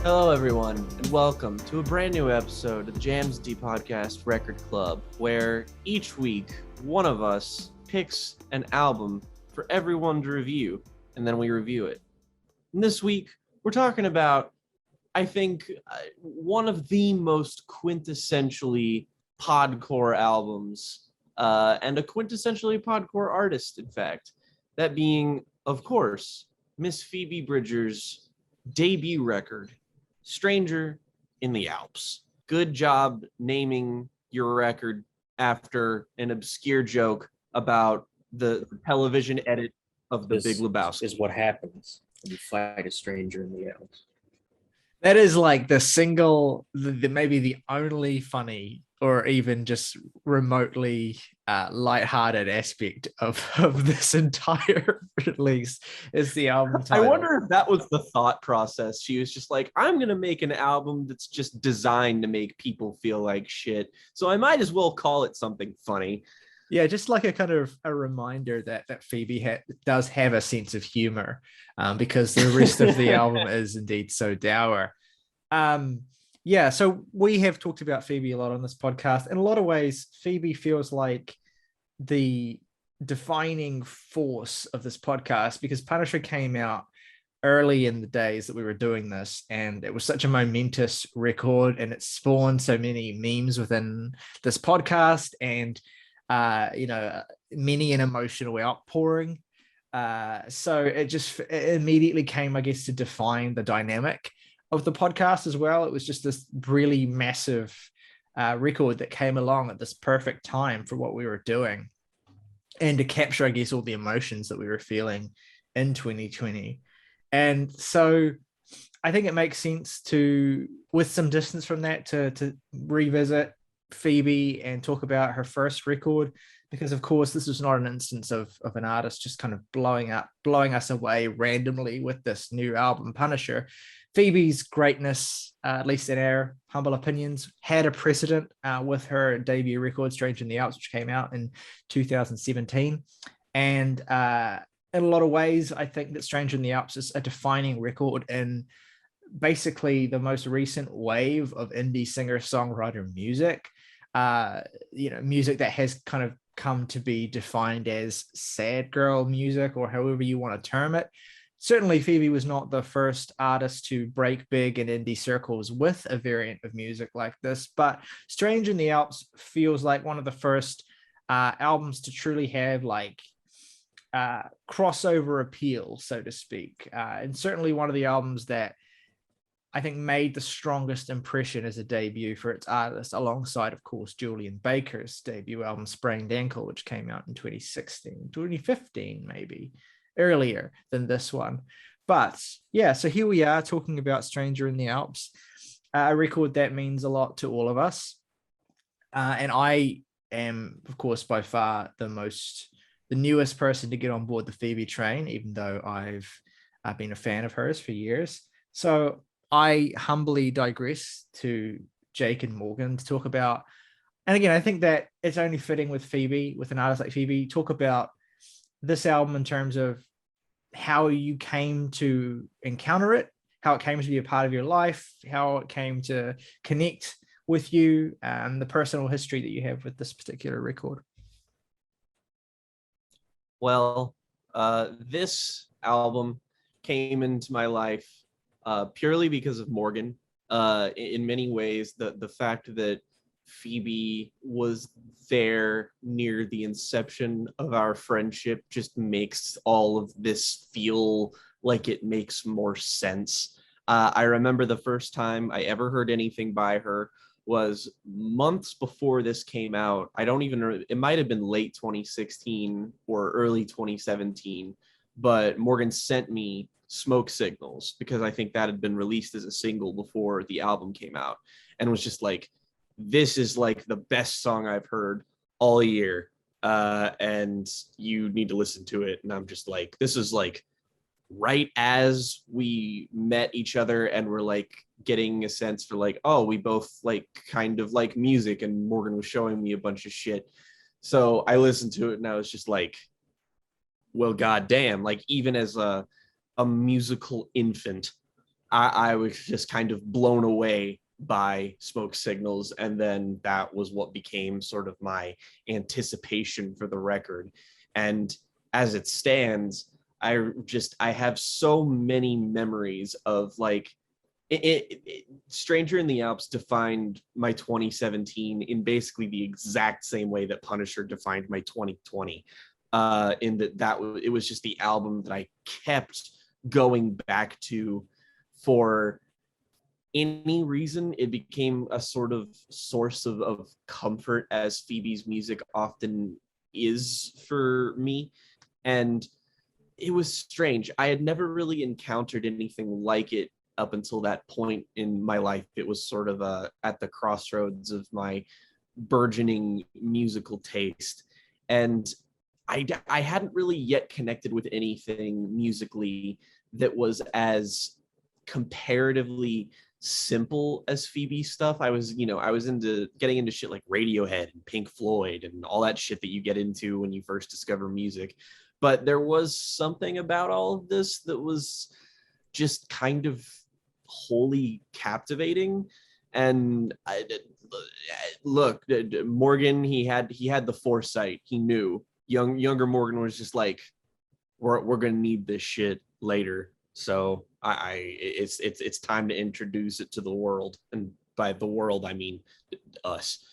Hello, everyone, and welcome to a brand new episode of the Jams D Podcast Record Club, where each week one of us picks an album for everyone to review, and then we review it. And this week, we're talking about, I think, one of the most quintessentially podcore albums, and a quintessentially podcore artist, in fact. That being, of course, Miss Phoebe Bridgers' debut record, Stranger in the Alps. Good job naming your record after an obscure joke about the television edit of The Big Lebowski. Is what happens when you fight a stranger in the Alps. That is like the single, maybe the only funny or even just remotely lighthearted aspect of this entire release is the album title. I wonder if that was the thought process. She was just like, I'm going to make an album that's just designed to make people feel like shit. So I might as well call it something funny. Yeah, just like a kind of a reminder that Phoebe does have a sense of humor, because the rest of the album is indeed so dour. Yeah, so we have talked about Phoebe a lot on this podcast. In a lot of ways, Phoebe feels like the defining force of this podcast because Punisher came out early in the days that we were doing this, and it was such a momentous record, and it spawned so many memes within this podcast, and many an emotional outpouring. So it immediately came, I guess, to define the dynamic of the podcast as well. It was just this really massive record that came along at this perfect time for what we were doing and to capture, I guess, all the emotions that we were feeling in 2020. And so I think it makes sense to, with some distance from that, to revisit Phoebe and talk about her first record, because of course this is not an instance of an artist just kind of blowing us away randomly with this new album, Punisher. Phoebe's greatness, at least in our humble opinions, had a precedent with her debut record, Stranger in the Alps, which came out in 2017. And in a lot of ways, I think that Stranger in the Alps is a defining record in basically the most recent wave of indie singer-songwriter music. Music that has kind of come to be defined as sad girl music, or however you want to term it. Certainly, Phoebe was not the first artist to break big in indie circles with a variant of music like this, but Stranger in the Alps feels like one of the first albums to truly have like crossover appeal, so to speak. And certainly one of the albums that I think made the strongest impression as a debut for its artist, alongside, of course, Julian Baker's debut album, Sprained Ankle, which came out in 2015, maybe earlier than this one. But yeah, so here we are talking about Stranger in the Alps, a record that means a lot to all of us. And I am, of course, by far the newest person to get on board the Phoebe train, even though I've been a fan of hers for years. So I humbly digress to Jake and Morgan to talk about, and again, I think that it's only fitting with Phoebe, with an artist like Phoebe, talk about this album in terms of how you came to encounter it, how it came to be a part of your life, how it came to connect with you, and the personal history that you have with this particular record. Well, this album came into my life purely because of Morgan. In many ways, the fact that Phoebe was there near the inception of our friendship just makes all of this feel like it makes more sense. I remember the first time I ever heard anything by her was months before this came out. It might have been late 2016 or early 2017, but Morgan sent me Smoke Signals because I think that had been released as a single before the album came out, and was just like, this is like the best song I've heard all year, and you need to listen to it. And I'm just like, this is like right as we met each other and we're like getting a sense for like, oh, we both like kind of like music, and Morgan was showing me a bunch of shit. So I listened to it and I was just like, well, goddamn, like even as a musical infant, I was just kind of blown away by Smoke Signals, and then that was what became sort of my anticipation for the record. And as it stands, I have so many memories of like Stranger in the Alps defined my 2017 in basically the exact same way that Punisher defined my 2020. In it was just the album that I kept going back to for any reason. It became a sort of source of comfort, as Phoebe's music often is for me. And it was strange. I had never really encountered anything like it up until that point in my life. It was sort of at the crossroads of my burgeoning musical taste. And I hadn't really yet connected with anything musically that was as comparatively simple as Phoebe's stuff. I was into getting into shit like Radiohead and Pink Floyd and all that shit that you get into when you first discover music. But there was something about all of this that was just kind of wholly captivating. And look, Morgan, he had the foresight. He knew. Younger Morgan was just like, we're gonna need this shit later. So it's time to introduce it to the world, and by the world I mean us.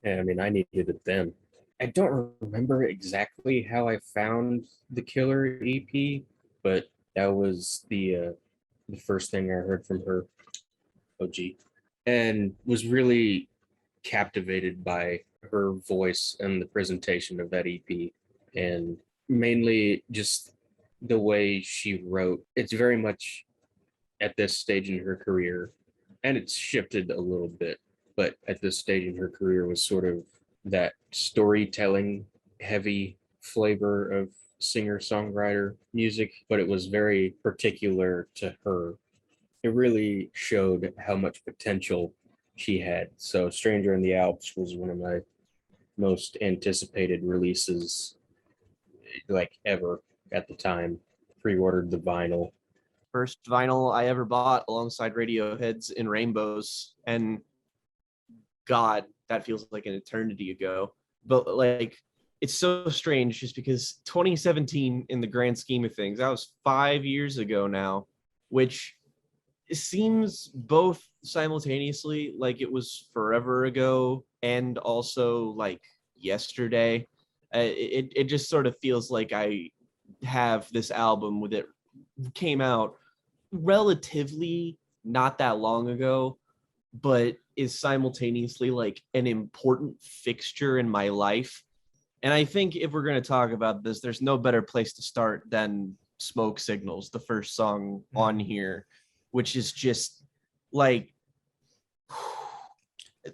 Yeah, I mean, I needed it then. I don't remember exactly how I found the Killer EP, but that was the first thing I heard from her. Oh, gee, and was really captivated by her voice and the presentation of that EP, and mainly just the way she wrote. It's very much at this stage in her career, and it's shifted a little bit, but at this stage in her career was sort of that storytelling heavy flavor of singer-songwriter music, but it was very particular to her. It really showed how much potential she had. So Stranger in the Alps was one of my most anticipated releases like ever at the time. Pre-ordered the vinyl. First vinyl I ever bought alongside Radiohead's In Rainbows, and God, that feels like an eternity ago. But like, it's so strange just because 2017, in the grand scheme of things, that was 5 years ago now, which seems both simultaneously like it was forever ago and also like yesterday. It just sort of feels like I have this album with it came out relatively not that long ago, but is simultaneously like an important fixture in my life. And I think if we're going to talk about this, there's no better place to start than Smoke Signals, the first song on here, which is just like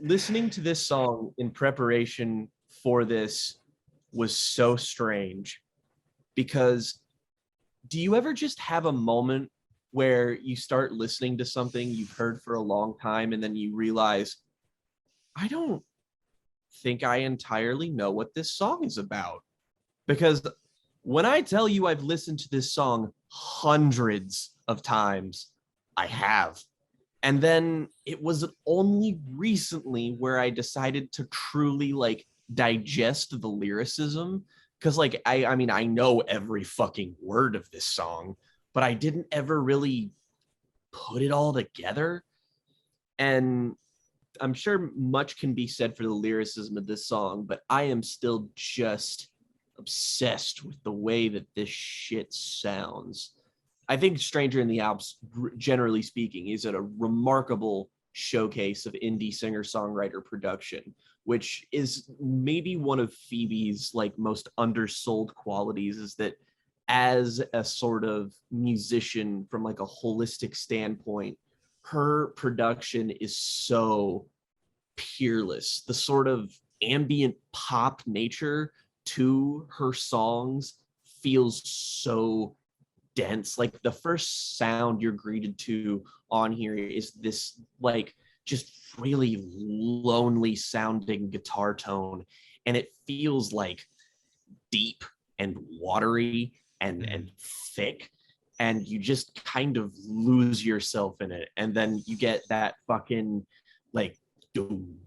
listening to this song in preparation for this was so strange. Because do you ever just have a moment where you start listening to something you've heard for a long time and then you realize, I don't think I entirely know what this song is about? Because when I tell you I've listened to this song hundreds of times, I have. And then it was only recently where I decided to truly like digest the lyricism. Because like I mean, I know every fucking word of this song, but I didn't ever really put it all together. And I'm sure much can be said for the lyricism of this song, but I am still just obsessed with the way that this shit sounds. I think Stranger in the Alps, generally speaking, is a remarkable showcase of indie singer-songwriter production, which is maybe one of Phoebe's like most undersold qualities, is that as a sort of musician from like a holistic standpoint, her production is so peerless. The sort of ambient pop nature to her songs feels so dense. Like the first sound you're greeted to on here is this like just really lonely sounding guitar tone, and it feels like deep and watery and thick. and you just kind of lose yourself in it. And then you get that fucking like doom,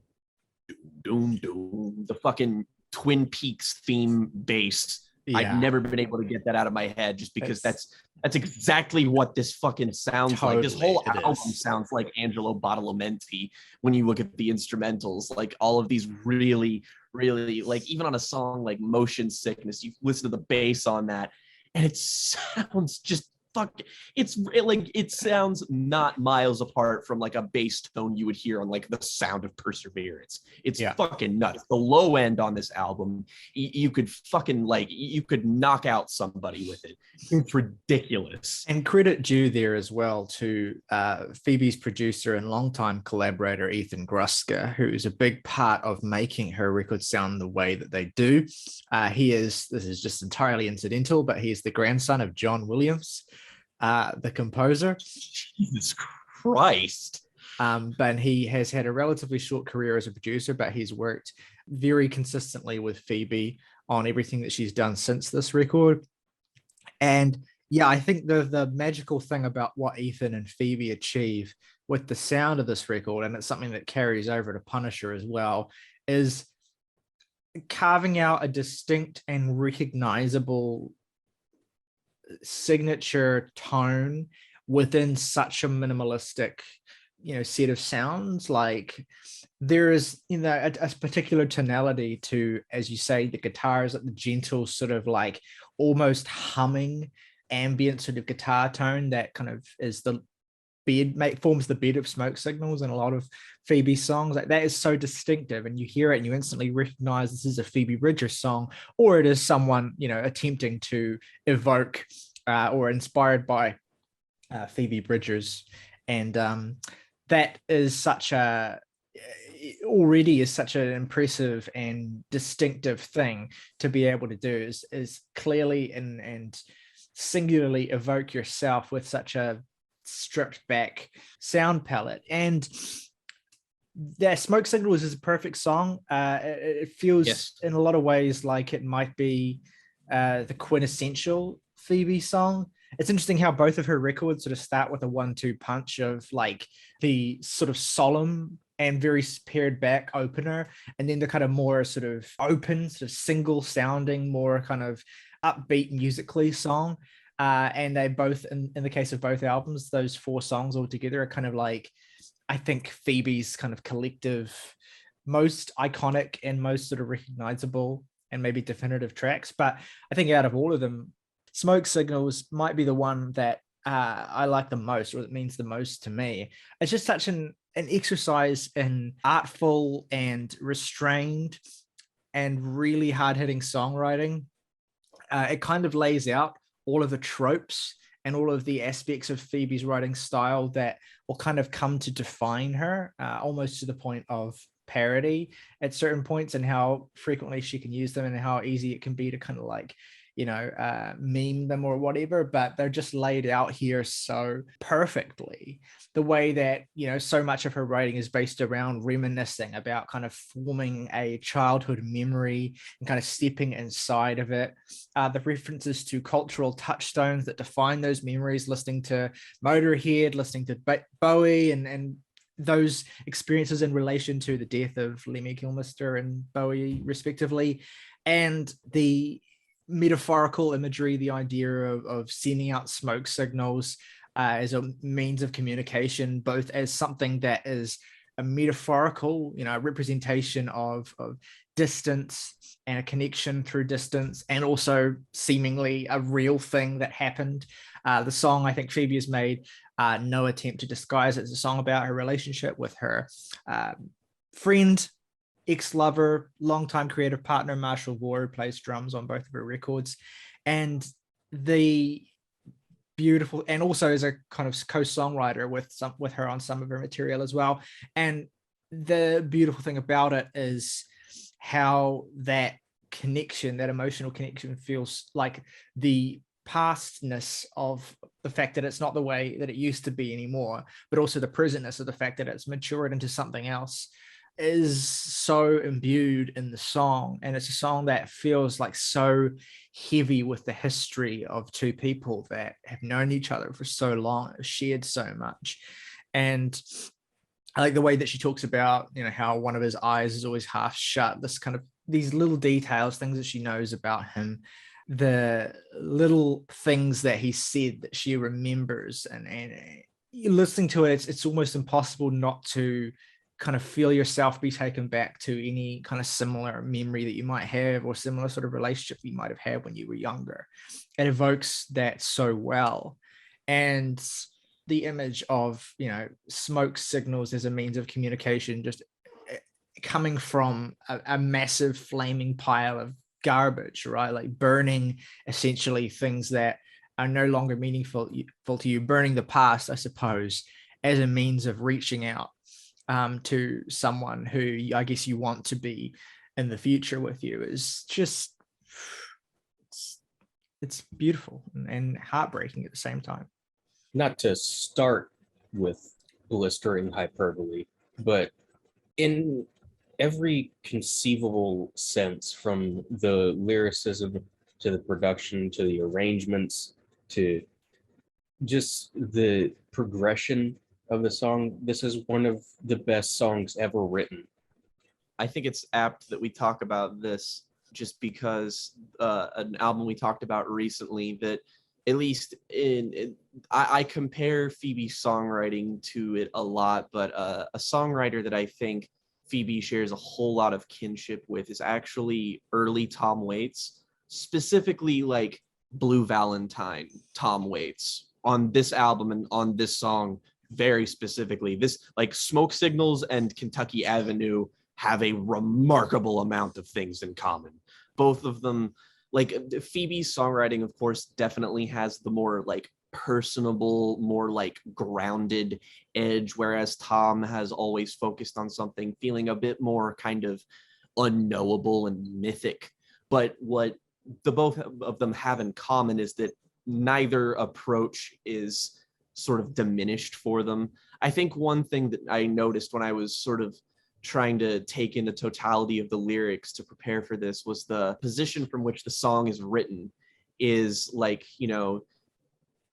doom, doom, the fucking Twin Peaks theme bass. Yeah. I've never been able to get that out of my head, just because that's exactly what this fucking sounds like. This whole album sounds like Angelo Badalamenti when you look at the instrumentals. Like all of these really, really, like even on a song like Motion Sickness, you listen to the bass on that, and it sounds just it sounds not miles apart from like a bass tone you would hear on like The Sound of Perseverance. It's fucking nuts. The low end on this album, you could fucking you could knock out somebody with it. It's ridiculous. And credit due there as well to Phoebe's producer and longtime collaborator Ethan Gruska, who is a big part of making her records sound the way that they do. This is just entirely incidental, but he is the grandson of John Williams, the composer. Jesus Christ. But he has had a relatively short career as a producer, but he's worked very consistently with Phoebe on everything that she's done since this record. And yeah, I think the magical thing about what Ethan and Phoebe achieve with the sound of this record, and it's something that carries over to Punisher as well, is carving out a distinct and recognizable signature tone within such a minimalistic, set of sounds. Like there is, a particular tonality to, as you say, the guitars, like the gentle sort of like almost humming ambient sort of guitar tone that kind of is the forms the bed of Smoke Signals in a lot of Phoebe songs. Like that is so distinctive, and you hear it and you instantly recognize this is a Phoebe Bridgers song, or it is someone attempting to evoke or inspired by Phoebe Bridgers. And that is such an impressive and distinctive thing to be able to do, is clearly and singularly evoke yourself with such a stripped back sound palette. And that Smoke Signals is a perfect song. It feels in a lot of ways like it might be the quintessential Phoebe song. It's interesting how both of her records sort of start with a 1-2 punch of like the sort of solemn and very pared back opener, and then the kind of more sort of open, sort of single sounding, more kind of upbeat musically song. And they both, in the case of both albums, those 4 songs all together are kind of like, I think, Phoebe's kind of collective, most iconic and most sort of recognizable and maybe definitive tracks. But I think out of all of them, Smoke Signals might be the one that I like the most, or it means the most to me. It's just such an exercise in artful and restrained and really hard-hitting songwriting. It kind of lays out all of the tropes and all of the aspects of Phoebe's writing style that will kind of come to define her, almost to the point of parody at certain points, and how frequently she can use them and how easy it can be to kind of like, meme them or whatever, but they're just laid out here so perfectly. The way that, so much of her writing is based around reminiscing about kind of forming a childhood memory and kind of stepping inside of it. The references to cultural touchstones that define those memories, listening to Motorhead, listening to Bowie, and those experiences in relation to the death of Lemmy Kilmister and Bowie respectively, and the metaphorical imagery, the idea of sending out smoke signals as a means of communication, both as something that is a metaphorical, representation of distance and a connection through distance, and also seemingly a real thing that happened. The song, I think Phoebe has made no attempt to disguise it. It's a song about her relationship with her friend, ex-lover, longtime creative partner Marshall War, who plays drums on both of her records, and the beautiful, and also as a kind of co-songwriter with her on some of her material as well. And the beautiful thing about it is how that connection, that emotional connection, feels like the pastness of the fact that it's not the way that it used to be anymore, but also the presentness of the fact that it's matured into something else. is so imbued in the song, and it's a song that feels like so heavy with the history of two people that have known each other for so long, have shared so much. And I like the way that she talks about, you know, how one of his eyes is always half shut, this kind of these little details, things that she knows about him, the little things that he said that she remembers, and listening to it, it's almost impossible not to kind of feel yourself be taken back to any kind of similar memory that you might have, or similar sort of relationship you might have had when you were younger. It evokes that so well. And the image of, you know, smoke signals as a means of communication, just coming from a massive flaming pile of garbage, right? Like burning essentially things that are no longer meaningful to you, burning the past, I suppose, as a means of reaching out to someone who I guess you want to be in the future with you, is just, it's beautiful and heartbreaking at the same time. Not to start with blistering hyperbole, but in every conceivable sense, from the lyricism to the production to the arrangements to just the progression of the song, this is one of the best songs ever written. I think it's apt that we talk about this just because an album we talked about recently that, at least I compare Phoebe's songwriting to it a lot, but a songwriter that I think Phoebe shares a whole lot of kinship with is actually early Tom Waits, specifically like Blue Valentine Tom Waits on this album and on this song very specifically. This, like, Smoke Signals and Kentucky Avenue have a remarkable amount of things in common. Both of them, like, Phoebe's songwriting, of course, definitely has the more like personable, more like grounded edge, whereas Tom has always focused on something feeling a bit more kind of unknowable and mythic. But what the both of them have in common is that neither approach is sort of diminished for them. I think one thing that I noticed when I was sort of trying to take in the totality of the lyrics to prepare for this was the position from which the song is written is like, you know,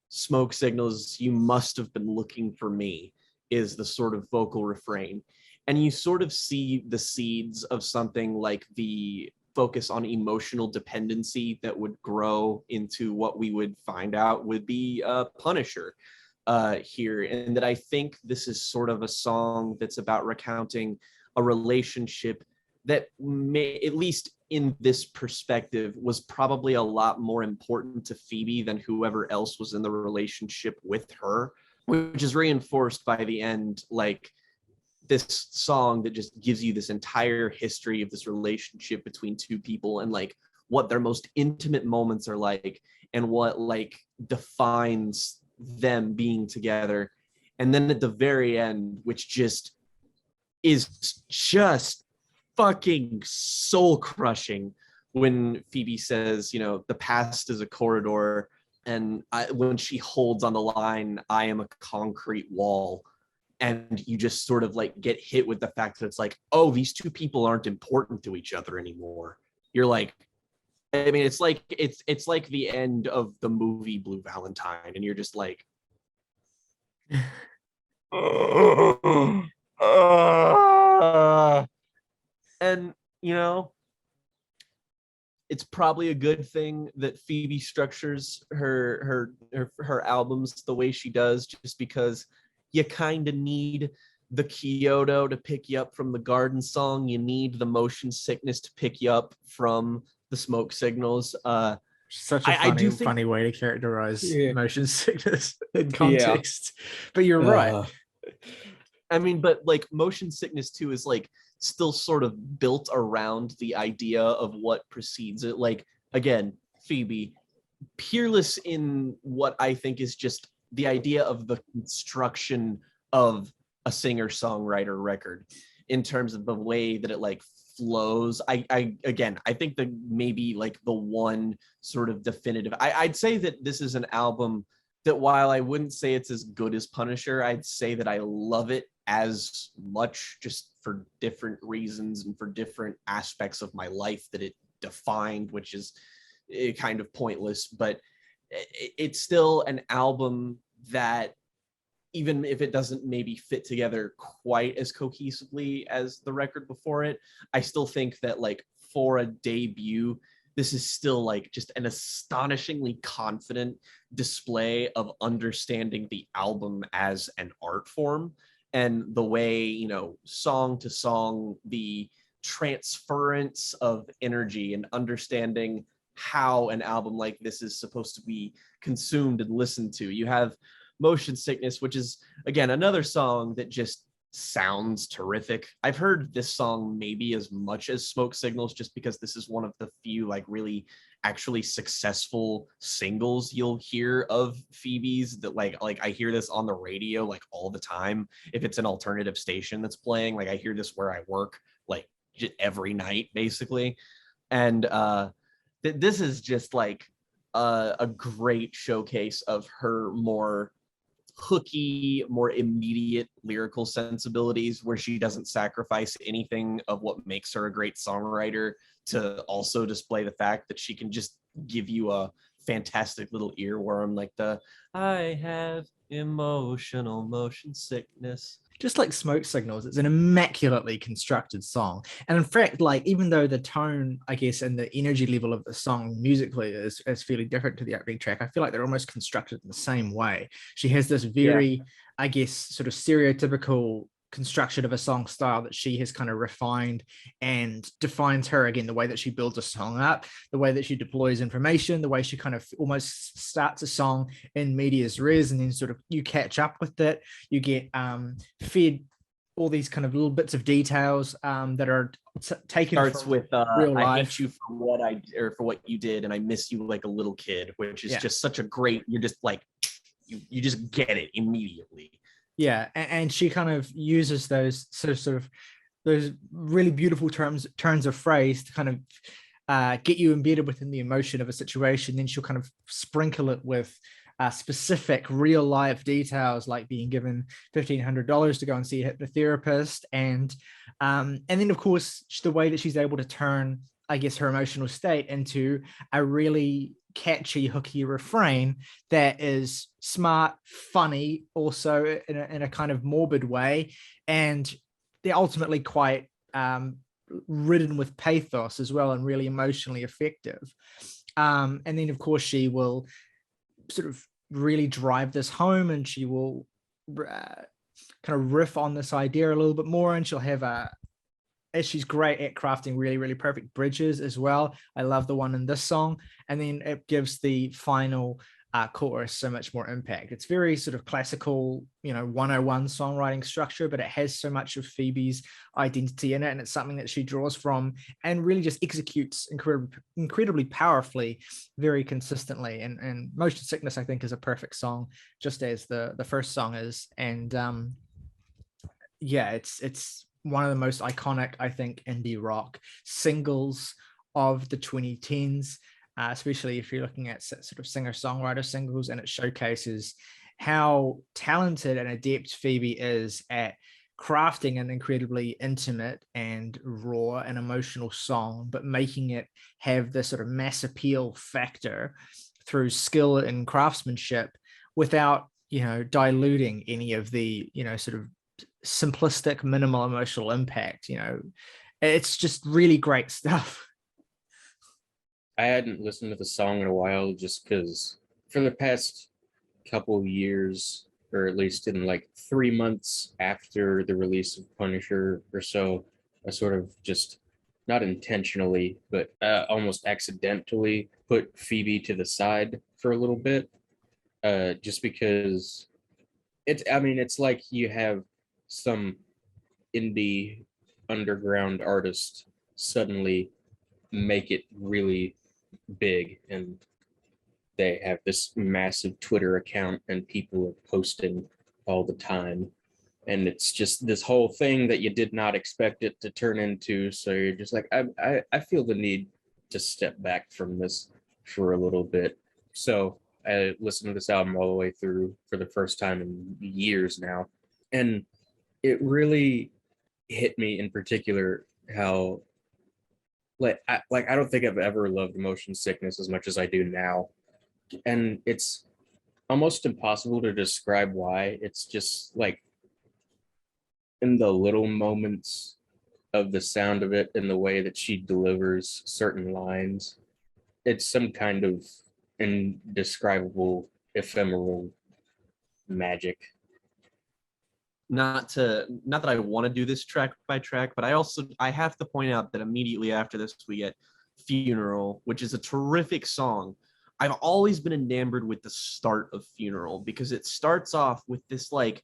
smoke signals, you must have been looking for me, is the sort of vocal refrain. And you sort of see the seeds of something like the focus on emotional dependency that would grow into what we would find out would be Punisher here. And that I think this is sort of a song that's about recounting a relationship that may, at least in this perspective, was probably a lot more important to Phoebe than whoever else was in the relationship with her, which is reinforced by the end, like this song that just gives you this entire history of this relationship between two people and like what their most intimate moments are like and what like defines them being together. And then at the very end, which just is just fucking soul crushing, when Phoebe says, you know, the past is a corridor, and when she holds on the line, I am a concrete wall, and you just sort of like get hit with the fact that it's like, oh, these two people aren't important to each other anymore. You're like, I mean, it's like the end of the movie Blue Valentine, and you're just like, and you know, it's probably a good thing that Phoebe structures her albums the way she does, just because you kind of need the Kyoto to pick you up from the Garden Song. You need the motion sickness to pick you up from the Smoke Signals. Such a funny way to characterize motion sickness in context. Yeah. But you're right. I mean, but like motion sickness too is like still sort of built around the idea of what precedes it. Like, again, Phoebe, peerless in what I think is just the idea of the construction of a singer-songwriter record in terms of the way that it like flows. I think that maybe like the one sort of definitive, I'd say that this is an album that, while I wouldn't say it's as good as Punisher, I'd say that I love it as much, just for different reasons and for different aspects of my life that it defined, which is kind of pointless. But it's still an album that, even if it doesn't maybe fit together quite as cohesively as the record before it, I still think that like for a debut, this is still like just an astonishingly confident display of understanding the album as an art form, and the way, you know, song to song, the transference of energy and understanding how an album like this is supposed to be consumed and listened to. You have Motion Sickness, which is, again, another song that just sounds terrific. I've heard this song maybe as much as Smoke Signals, just because this is one of the few like really actually successful singles you'll hear of Phoebe's, that like I hear this on the radio like all the time. If it's an alternative station that's playing, like I hear this where I work like every night basically. And this is just like a great showcase of her more hooky, more immediate lyrical sensibilities, where she doesn't sacrifice anything of what makes her a great songwriter to also display the fact that she can just give you a fantastic little earworm like the "I have emotional motion sickness." Just like Smoke Signals, it's an immaculately constructed song. And in fact, like, even though the tone, I guess, and the energy level of the song musically is fairly different to the opening track, I feel like they're almost constructed in the same way. She has this very, I guess, sort of stereotypical construction of a song style that she has kind of refined and defines her. Again, the way that she builds a song up, the way that she deploys information, the way she kind of almost starts a song in medias res, and then sort of you catch up with it. You get fed all these kind of little bits of details that are taken starts from with real life. I hate you for what you did, and I miss you like a little kid, which is just such a great, you're just like, you just get it immediately. Yeah, and she kind of uses those sort of those really beautiful turns of phrase to kind of get you embedded within the emotion of a situation. Then she'll kind of sprinkle it with specific real life details, like being given $1,500 to go and see a hypnotherapist, and then of course the way that she's able to turn, I guess, her emotional state into a really catchy, hooky refrain that is smart, funny, also in a kind of morbid way, and they're ultimately quite ridden with pathos as well, and really emotionally effective. And then, of course, she will sort of really drive this home, and she will kind of riff on this idea a little bit more, and she'll have she's great at crafting really, really perfect bridges as well. I love the one in this song. And then it gives the final chorus so much more impact. It's very sort of classical, 101 songwriting structure, but it has so much of Phoebe's identity in it. And it's something that she draws from and really just executes incredibly powerfully, very consistently. And Motion Sickness, I think, is a perfect song, just as the first song is. And it's one of the most iconic, I think, indie rock singles of the 2010s, especially if you're looking at sort of singer-songwriter singles, and it showcases how talented and adept Phoebe is at crafting an incredibly intimate and raw and emotional song, but making it have this sort of mass appeal factor through skill and craftsmanship without, diluting any of the, sort of simplistic, minimal emotional impact. It's just really great stuff. I hadn't listened to the song in a while, just because for the past couple of years, or at least in like 3 months after the release of Punisher or so, I sort of just, not intentionally, but almost accidentally put Phoebe to the side for a little bit, just because it's like you have some indie underground artist suddenly make it really big, and they have this massive Twitter account and people are posting all the time, and it's just this whole thing that you did not expect it to turn into. So you're just like, I feel the need to step back from this for a little bit. So I listened to this album all the way through for the first time in years now, and it really hit me in particular how I don't think I've ever loved motion sickness as much as I do now. And it's almost impossible to describe why. It's just like in the little moments of the sound of it and the way that she delivers certain lines. It's some kind of indescribable, ephemeral magic. Not that I want to do this track by track, but I have to point out that immediately after this we get Funeral, which is a terrific song. I've always been enamored with the start of Funeral because it starts off with this like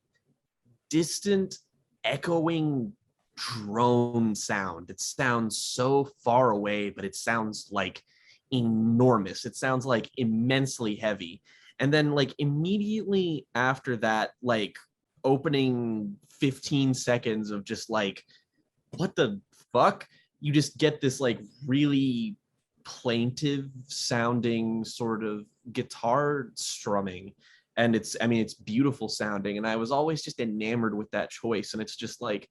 distant echoing drone sound. It sounds so far away, but it sounds like enormous. It sounds like immensely heavy. And then like immediately after that, like opening 15 seconds of just like, what the fuck? You just get this like really plaintive sounding sort of guitar strumming. And it's beautiful sounding. And I was always just enamored with that choice. And it's just like,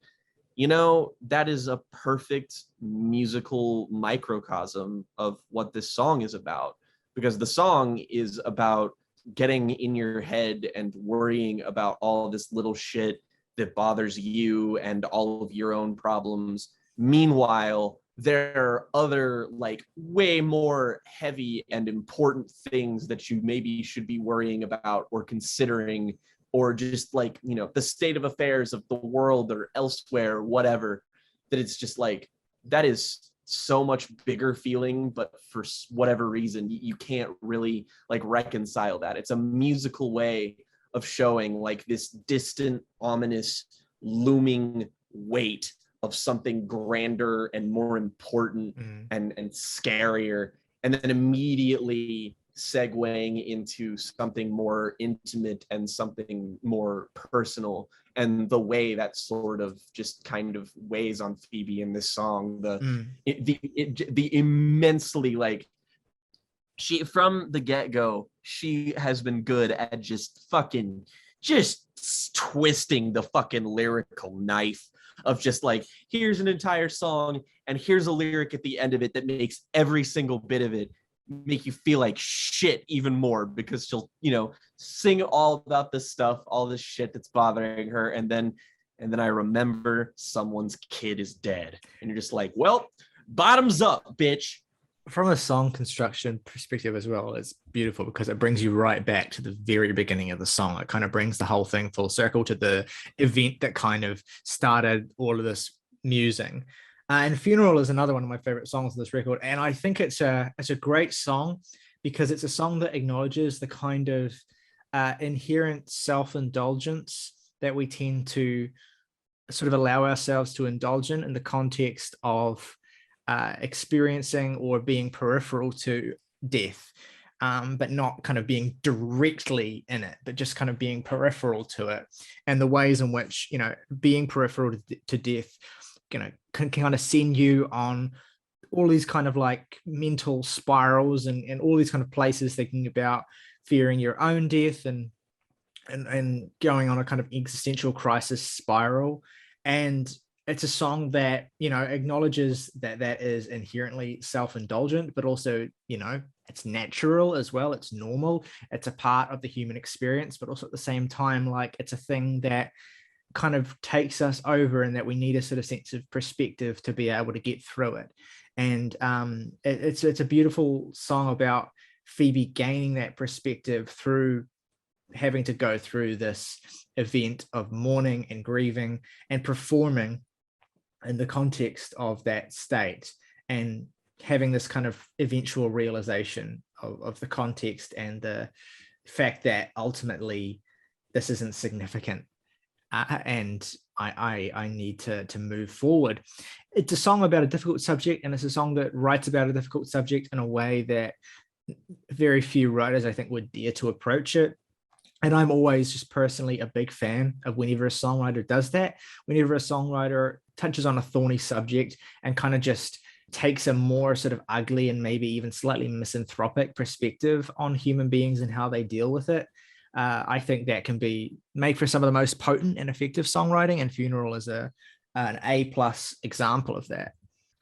that is a perfect musical microcosm of what this song is about, because the song is about getting in your head and worrying about all this little shit that bothers you and all of your own problems. Meanwhile, there are other like way more heavy and important things that you maybe should be worrying about or considering, or just like, the state of affairs of the world or elsewhere, whatever, that it's just like, that is so much bigger feeling, but for whatever reason, you can't really like reconcile that. It's a musical way of showing like this distant, ominous, looming weight of something grander and more important and scarier, and then immediately segueing into something more intimate and something more personal. And the way that sort of just kind of weighs on Phoebe in this song, the immensely like, she from the get-go, she has been good at just twisting the fucking lyrical knife of just like, here's an entire song and here's a lyric at the end of it that makes every single bit of it make you feel like shit even more, because she'll sing all about this stuff, all this shit that's bothering her, and then I remember someone's kid is dead, and you're just like, well, bottoms up, bitch. From a song construction perspective as well, it's beautiful because it brings you right back to the very beginning of the song. It kind of brings the whole thing full circle to the event that kind of started all of this musing. And Funeral is another one of my favorite songs on this record. And I think it's a great song because it's a song that acknowledges the kind of inherent self-indulgence that we tend to sort of allow ourselves to indulge in the context of experiencing or being peripheral to death, but not kind of being directly in it, but just kind of being peripheral to it. And the ways in which, being peripheral to death, can kind of send you on all these kind of like mental spirals and all these kind of places, thinking about fearing your own death and going on a kind of existential crisis spiral. And it's a song that, acknowledges that is inherently self-indulgent, but also, it's natural as well. It's normal. It's a part of the human experience, but also at the same time, like, it's a thing that kind of takes us over, and that we need a sort of sense of perspective to be able to get through it. And it's a beautiful song about Phoebe gaining that perspective through having to go through this event of mourning and grieving and performing in the context of that state, and having this kind of eventual realization of the context and the fact that ultimately this isn't significant, and I need to move forward. It's a song about a difficult subject, and it's a song that writes about a difficult subject in a way that very few writers, I think, would dare to approach it. And I'm always just personally a big fan of whenever a songwriter does that, whenever a songwriter touches on a thorny subject and kind of just takes a more sort of ugly and maybe even slightly misanthropic perspective on human beings and how they deal with it. I think that can be made for some of the most potent and effective songwriting, and Funeral is an A+ example of that.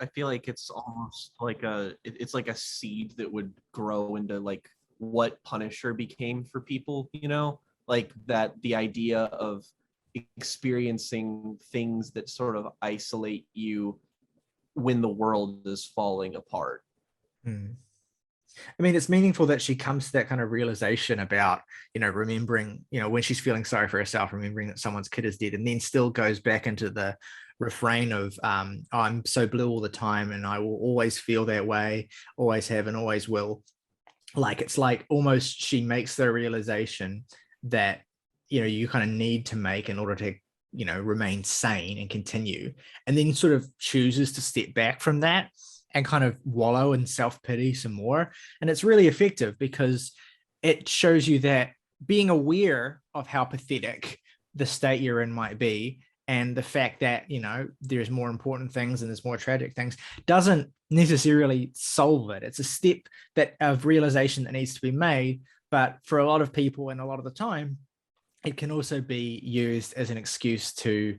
I feel like it's almost like it's like a seed that would grow into like what Punisher became for people, you know, like that the idea of experiencing things that sort of isolate you when the world is falling apart. I mean, it's meaningful that she comes to that kind of realization about, remembering, when she's feeling sorry for herself, remembering that someone's kid is dead, and then still goes back into the refrain of, I'm so blue all the time and I will always feel that way, always have and always will. Like, it's like almost she makes the realization that, you kind of need to make in order to, remain sane and continue, and then sort of chooses to step back from that and kind of wallow in self-pity some more. And it's really effective because it shows you that being aware of how pathetic the state you're in might be, and the fact that, there's more important things and there's more tragic things, doesn't necessarily solve it. It's a step of realization that needs to be made. But for a lot of people and a lot of the time, it can also be used as an excuse to,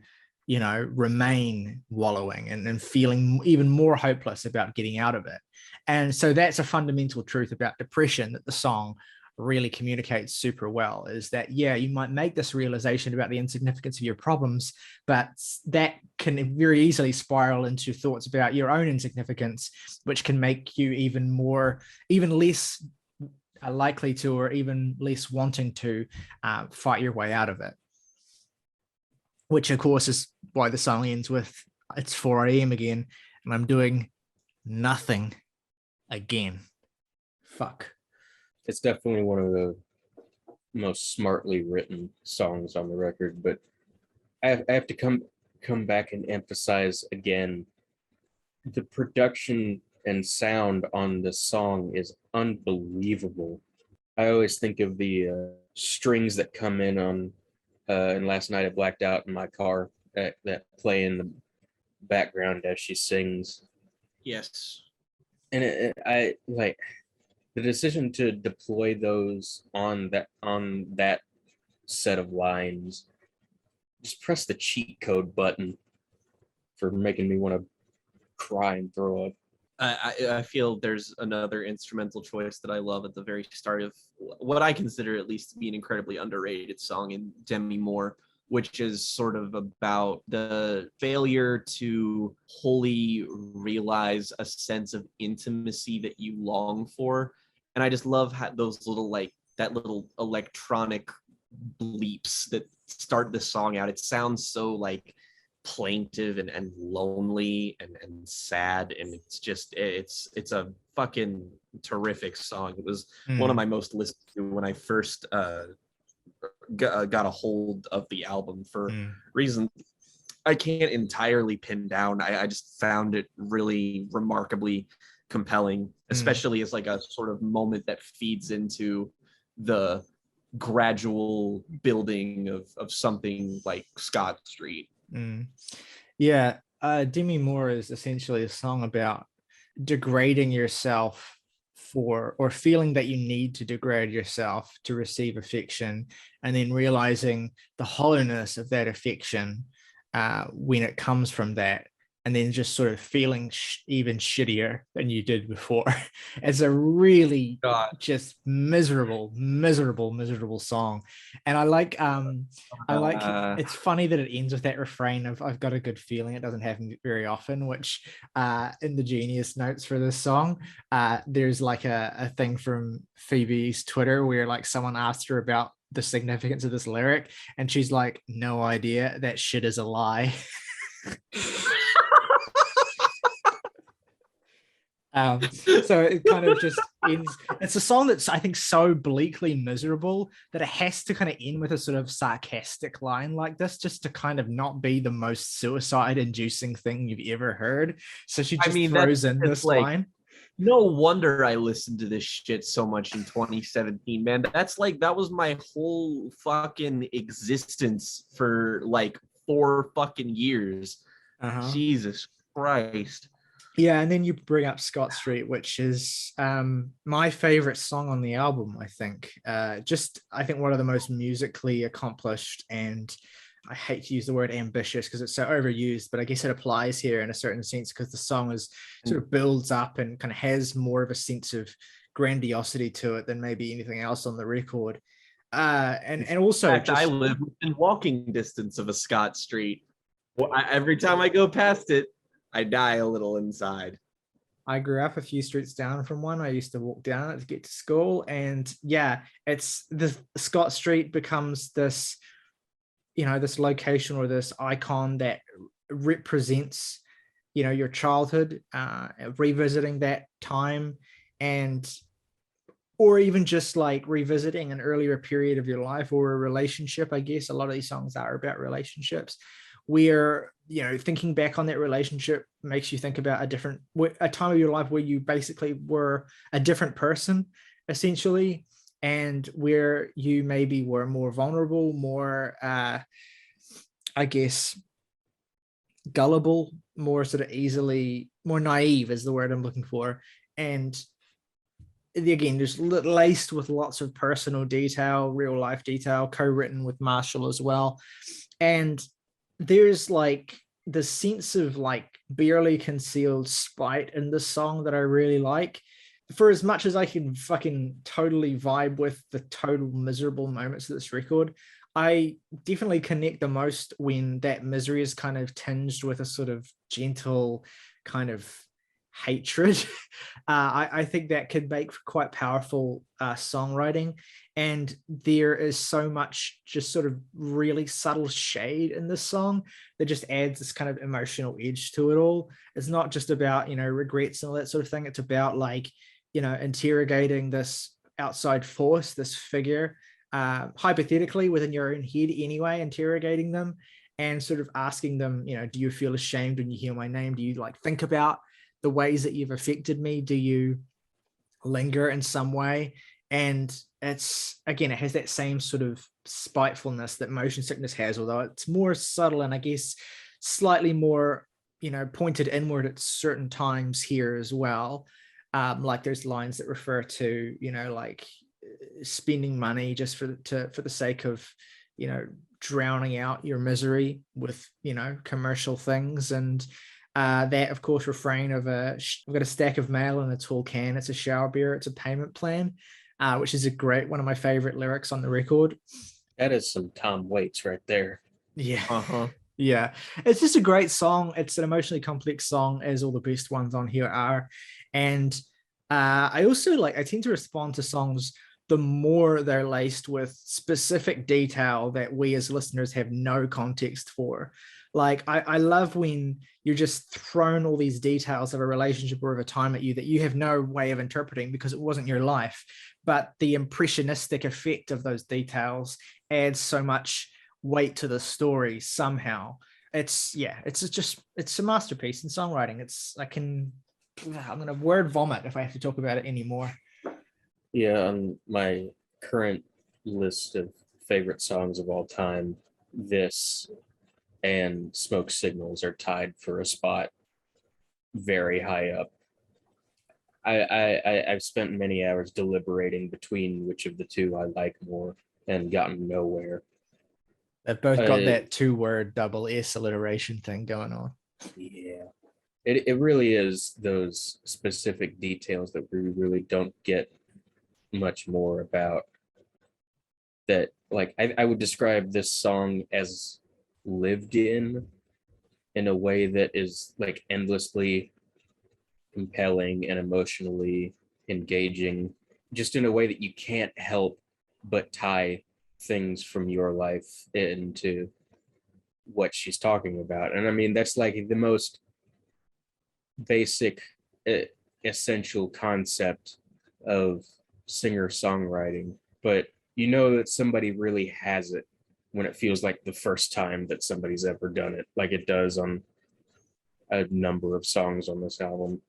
remain wallowing and feeling even more hopeless about getting out of it. And so that's a fundamental truth about depression that the song really communicates super well, is that, yeah, you might make this realization about the insignificance of your problems, but that can very easily spiral into thoughts about your own insignificance, which can make you even less likely to, or even less wanting to fight your way out of it. Which, of course, is why the song ends with, it's 4 a.m. again, and I'm doing nothing again. Fuck. It's definitely one of the most smartly written songs on the record, but I have to come back and emphasize again, the production and sound on this song is unbelievable. I always think of the strings that come in on and Last Night I Blacked Out in my car that play in the background as she sings. Yes. And I like the decision to deploy those on that set of lines. Just press the cheat code button for making me want to cry and throw up. I feel there's another instrumental choice that I love at the very start of what I consider at least to be an incredibly underrated song in Demi Moore, which is sort of about the failure to wholly realize a sense of intimacy that you long for. And I just love how those little, like, that little electronic bleeps that start the song out. It sounds so like plaintive and lonely and sad, and it's a fucking terrific song. It was one of my most listened to when I first got a hold of the album, for reasons I can't entirely pin down. I just found it really remarkably compelling, especially as like a sort of moment that feeds into the gradual building of something like Scott Street. Yeah, Demi Moore is essentially a song about degrading yourself or feeling that you need to degrade yourself to receive affection, and then realizing the hollowness of that affection when it comes from that, and then just sort of feeling even shittier than you did before. It's a really just miserable song. And I like it's funny that it ends with that refrain of "I've got a good feeling." It doesn't happen very often, which in the Genius notes for this song, there's like a thing from Phoebe's Twitter where like someone asked her about the significance of this lyric, and she's like, "No idea, that shit is a lie." So it kind of just ends. It's a song that's, I think, so bleakly miserable that it has to kind of end with a sort of sarcastic line like this, just to kind of not be the most suicide-inducing thing you've ever heard. So she just throws in this line. No wonder I listened to this shit so much in 2017, man. That was my whole fucking existence for like 4 fucking years. Jesus Christ. Yeah, and then you bring up Scott Street, which is my favorite song on the album, I think. I think one of the most musically accomplished, and I hate to use the word ambitious because it's so overused, but I guess it applies here in a certain sense because the song is sort of builds up and kind of has more of a sense of grandiosity to it than maybe anything else on the record. And also In fact, I just live within walking distance of a Scott Street. Well, every time I go past it, I die a little inside. I grew up a few streets down from one. I used to walk down it to get to school. And yeah, it's the Scott Street becomes this, this location or this icon that represents, your childhood, revisiting that time and or even just like revisiting an earlier period of your life or a relationship. I guess a lot of these songs are about relationships where, thinking back on that relationship makes you think about a time of your life where you basically were a different person, essentially, and where you maybe were more vulnerable, more, I guess, gullible, more sort of more naive is the word I'm looking for. And again, just laced with lots of personal detail, real life detail, co-written with Marshall as well. And there's like the sense of like barely concealed spite in this song that I really like. For as much as I can fucking totally vibe with the total miserable moments of this record, I definitely connect the most when that misery is kind of tinged with a sort of gentle kind of hatred. I think that could make for quite powerful songwriting. And there is so much just sort of really subtle shade in this song that just adds this kind of emotional edge to it all. It's not just about, regrets and all that sort of thing. It's about like, interrogating this outside force, this figure, hypothetically within your own head anyway, interrogating them and sort of asking them, do you feel ashamed when you hear my name? Do you like think about the ways that you've affected me? Do you linger in some way? And it's, again, it has that same sort of spitefulness that motion sickness has, although it's more subtle and I guess slightly more, pointed inward at certain times here as well. Like there's lines that refer to, like spending money just for the sake of, drowning out your misery with, commercial things. And that, of course, refrain of I've got a stack of mail in a tall can. It's a shower beer. It's a payment plan, which is one of my favorite lyrics on the record. That is some Tom Waits right there. Yeah. Uh-huh. Yeah. It's just a great song. It's an emotionally complex song, as all the best ones on here are. And I also I tend to respond to songs the more they're laced with specific detail that we as listeners have no context for. Like I love when you're just thrown all these details of a relationship or of a time at you that you have no way of interpreting because it wasn't your life. But the impressionistic effect of those details adds so much weight to the story somehow. It's a masterpiece in songwriting. I'm gonna word vomit if I have to talk about it anymore. Yeah, on my current list of favorite songs of all time, this and Smoke Signals are tied for a spot very high up. I've spent many hours deliberating between which of the two I like more and gotten nowhere. They've both got that 2-word double S alliteration thing going on. Yeah. It really is those specific details that we really don't get much more about. That, like, I would describe this song as lived in a way that is like endlessly compelling and emotionally engaging, just in a way that you can't help but tie things from your life into what she's talking about. And I mean, that's like the most basic, essential concept of singer-songwriting, but you know that somebody really has it when it feels like the first time that somebody's ever done it, like it does on a number of songs on this album.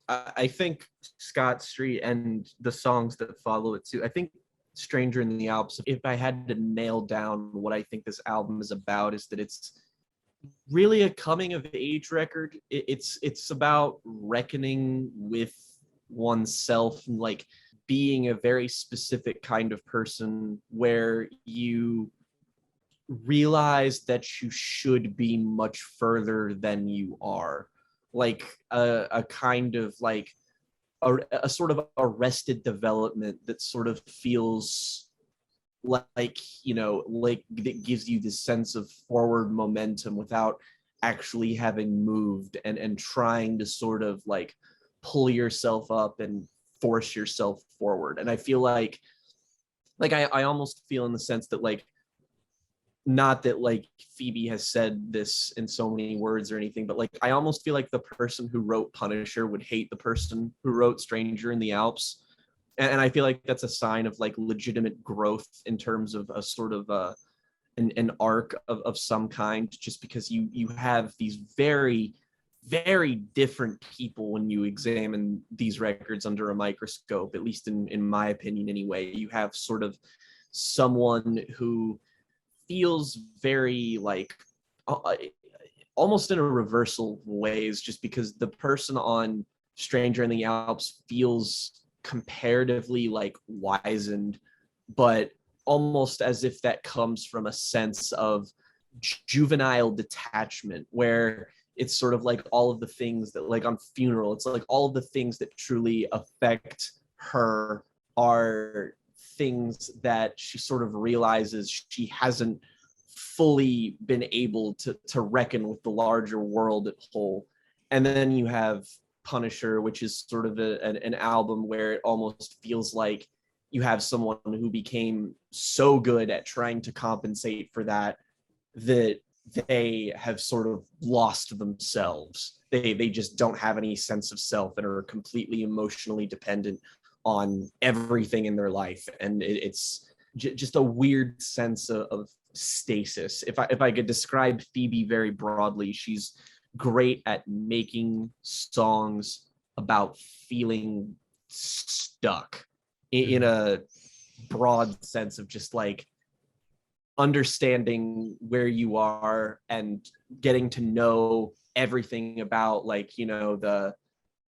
I think Scott Street and the songs that follow it too. I think Stranger in the Alps, if I had to nail down what I think this album is about, is that it's really a coming of age record. It's about reckoning with oneself and like being a very specific kind of person where you realize that you should be much further than you are, like a kind of like a sort of arrested development that sort of feels like, you know, like that gives you this sense of forward momentum without actually having moved, and trying to sort of like pull yourself up and force yourself forward. And I feel like I almost feel in the sense that like, not that like Phoebe has said this in so many words or anything, but like I almost feel like the person who wrote Punisher would hate the person who wrote Stranger in the Alps. And I feel like that's a sign of like legitimate growth in terms of a sort of an arc of some kind, just because you have these very, very different people when you examine these records under a microscope, at least in my opinion anyway. You have sort of someone who feels very like almost in a reversal of ways, just because the person on Stranger in the Alps feels comparatively like wizened, but almost as if that comes from a sense of juvenile detachment, where it's sort of like all of the things that, like on Funeral, it's like all of the things that truly affect her are things that she sort of realizes she hasn't fully been able to reckon with the larger world at whole. And then you have Punisher, which is sort of an album where it almost feels like you have someone who became so good at trying to compensate for that they have sort of lost themselves. They just don't have any sense of self and are completely emotionally dependent on everything in their life. And it's just a weird sense of stasis. If I could describe Phoebe very broadly, she's great at making songs about feeling stuck in a broad sense of just like understanding where you are and getting to know everything about, like, you know,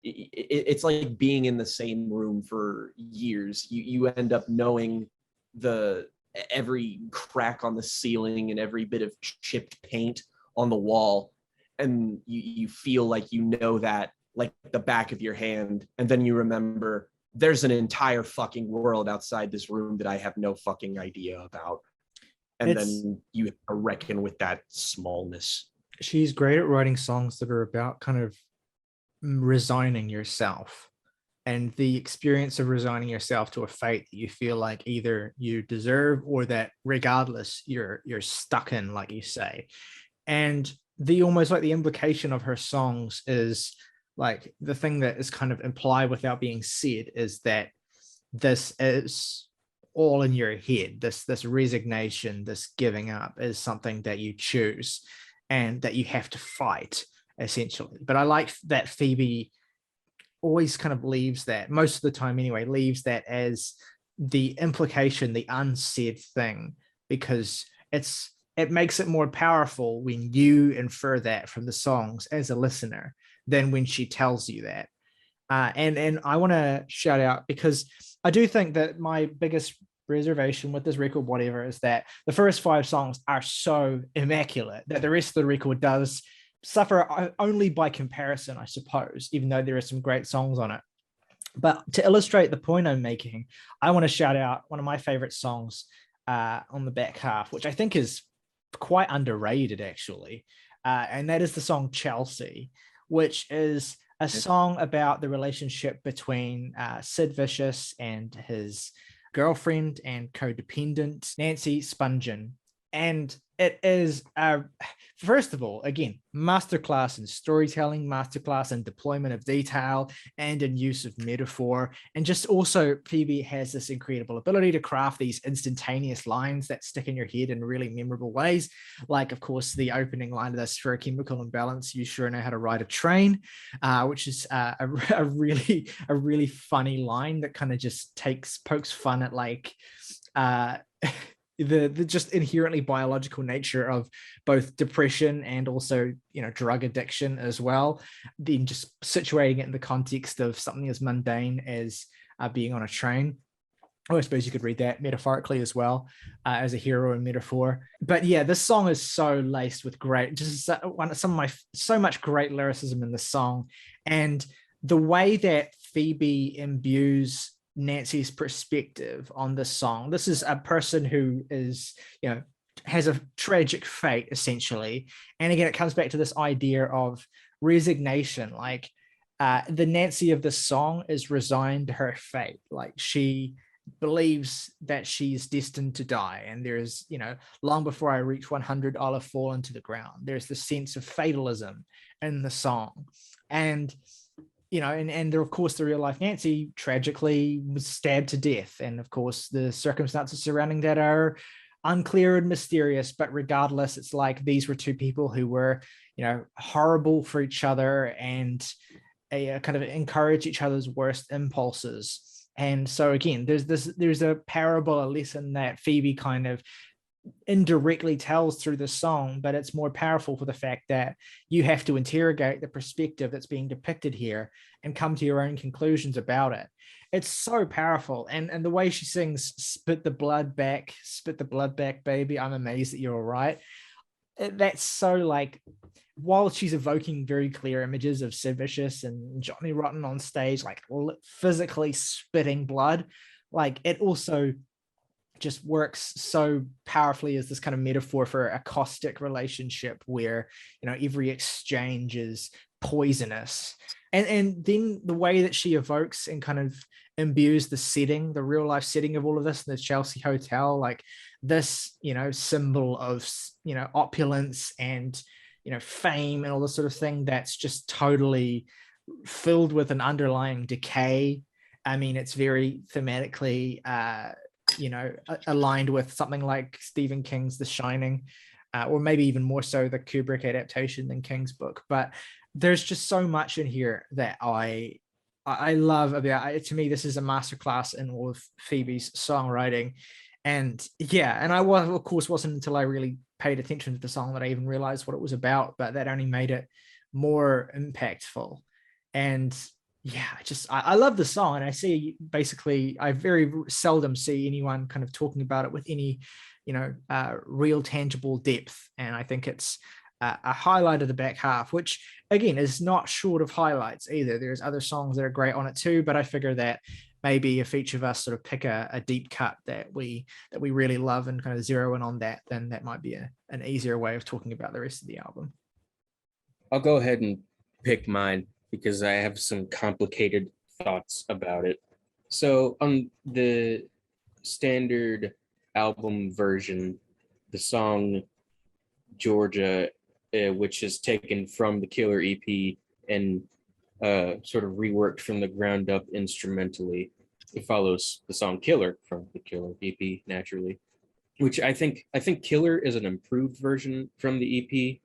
it's like being in the same room for years. You end up knowing every crack on the ceiling and every bit of chipped paint on the wall, and you feel like you know that like the back of your hand, and then you remember there's an entire fucking world outside this room that I have no fucking idea about. And then you have to reckon with that smallness. She's great at writing songs that are about kind of resigning yourself, and the experience of resigning yourself to a fate that you feel like either you deserve or that regardless you're stuck in, like you say. And the almost like the implication of her songs is like the thing that is kind of implied without being said is that this is all in your head. This resignation, this giving up is something that you choose and that you have to fight, essentially. But I like that Phoebe always kind of leaves that, most of the time anyway, leaves that as the implication, the unsaid thing, because it makes it more powerful when you infer that from the songs as a listener than when she tells you that. And I want to shout out, because I do think that my biggest reservation with this record, whatever, is that the first 5 songs are so immaculate that the rest of the record does suffer only by comparison, I suppose, even though there are some great songs on it. But to illustrate the point I'm making, I want to shout out one of my favorite songs on the back half, which I think is quite underrated, actually. And that is the song Chelsea, which is a song about the relationship between Sid Vicious and his girlfriend and codependent Nancy Spungen. And it is, first of all, again, masterclass in storytelling, masterclass in deployment of detail and in use of metaphor. And just also, Phoebe has this incredible ability to craft these instantaneous lines that stick in your head in really memorable ways. Like, of course, the opening line of this: "For a chemical imbalance, you sure know how to ride a train," which is a really funny line that kind of just pokes fun at like the just inherently biological nature of both depression and also, you know, drug addiction as well, then just situating it in the context of something as mundane as being on a train. Oh, I suppose you could read that metaphorically as well, as a hero and metaphor. But yeah, this song is so laced with great, just so much great lyricism in the song, and the way that Phoebe imbues Nancy's perspective on this song. This is a person who is, you know, has a tragic fate essentially, and again, it comes back to this idea of resignation. Like, the Nancy of the song is resigned to her fate. Like, she believes that she's destined to die, and there's, you know, long before I reach 100 I'll have fallen to the ground. There's this sense of fatalism in the song, and you know, and there, of course, the real life Nancy tragically was stabbed to death, and of course the circumstances surrounding that are unclear and mysterious, but regardless, it's like these were two people who were, you know, horrible for each other, and kind of encourage each other's worst impulses. And so again, there's a parable, a lesson that Phoebe kind of indirectly tells through the song, but it's more powerful for the fact that you have to interrogate the perspective that's being depicted here and come to your own conclusions about it. It's so powerful. And the way she sings, spit the blood back, baby, I'm amazed that you're all right. That's so, like, while she's evoking very clear images of Sid Vicious and Johnny Rotten on stage, like physically spitting blood, like, it also just works so powerfully as this kind of metaphor for a caustic relationship where, you know, every exchange is poisonous. And then the way that she evokes and kind of imbues the setting, the real life setting of all of this, the Chelsea Hotel, like this, you know, symbol of, you know, opulence and, you know, fame and all this sort of thing that's just totally filled with an underlying decay. I mean, it's very thematically you know, aligned with something like Stephen King's The Shining, or maybe even more so the Kubrick adaptation than King's book. But there's just so much in here that I love about it. To me, this is a masterclass in all of Phoebe's songwriting. And yeah, and of course, wasn't until I really paid attention to the song that I even realized what it was about, but that only made it more impactful. And yeah, I love the song, and I very seldom see anyone kind of talking about it with any, you know, real tangible depth. And I think it's a highlight of the back half, which again is not short of highlights either. There's other songs that are great on it too, but I figure that maybe if each of us sort of pick a deep cut that we really love and kind of zero in on that, then that might be an easier way of talking about the rest of the album. I'll go ahead and pick mine because I have some complicated thoughts about it. So on the standard album version, the song Georgia, which is taken from the Killer EP and sort of reworked from the ground up instrumentally, it follows the song Killer from the Killer EP naturally, which I think Killer is an improved version from the EP,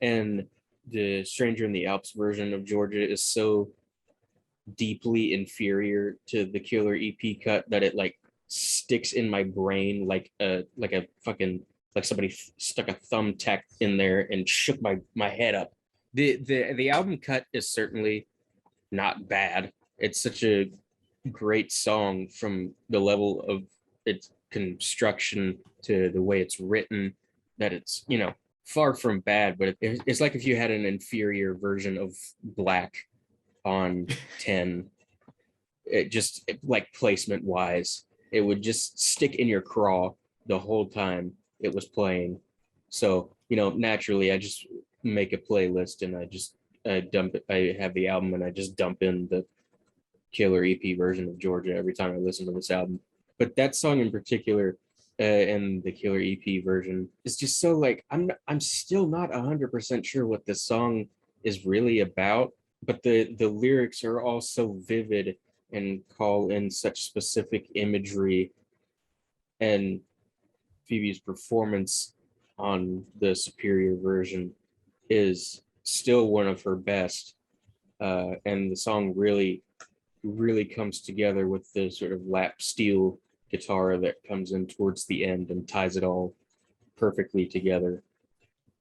and the Stranger in the Alps version of Georgia is so deeply inferior to the Killer EP cut that it like sticks in my brain like a fucking, like somebody stuck a thumbtack in there and shook my head up. The album cut is certainly not bad. It's such a great song from the level of its construction to the way it's written that it's, you know, far from bad, but it's like if you had an inferior version of Black on 10. It just, like, placement wise, it would just stick in your craw the whole time it was playing. So, you know, naturally I just make a playlist and I have the album and I just dump in the Killer EP version of Georgia every time I listen to this album. But that song in particular, and the Killer EP version is just so, like, I'm still not 100% sure what this song is really about, but the lyrics are all so vivid and call in such specific imagery, and Phoebe's performance on the Superior version is still one of her best, and the song really comes together with the sort of lap steel guitar that comes in towards the end and ties it all perfectly together.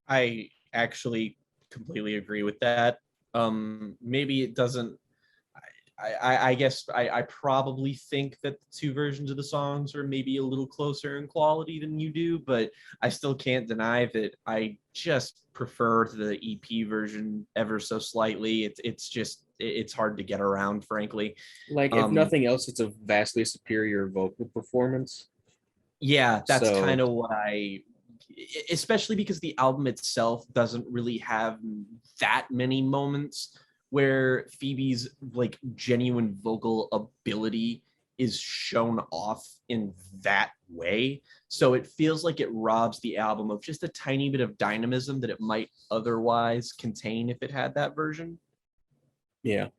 I actually completely agree with that. Maybe it doesn't. I guess I probably think that the two versions of the songs are maybe a little closer in quality than you do, but I still can't deny that I just prefer the EP version ever so slightly. It's hard to get around, frankly. Like, if nothing else, it's a vastly superior vocal performance. Yeah, that's So- kind of what especially because the album itself doesn't really have that many moments where Phoebe's like genuine vocal ability is shown off in that way. So it feels like it robs the album of just a tiny bit of dynamism that it might otherwise contain if it had that version. Yeah.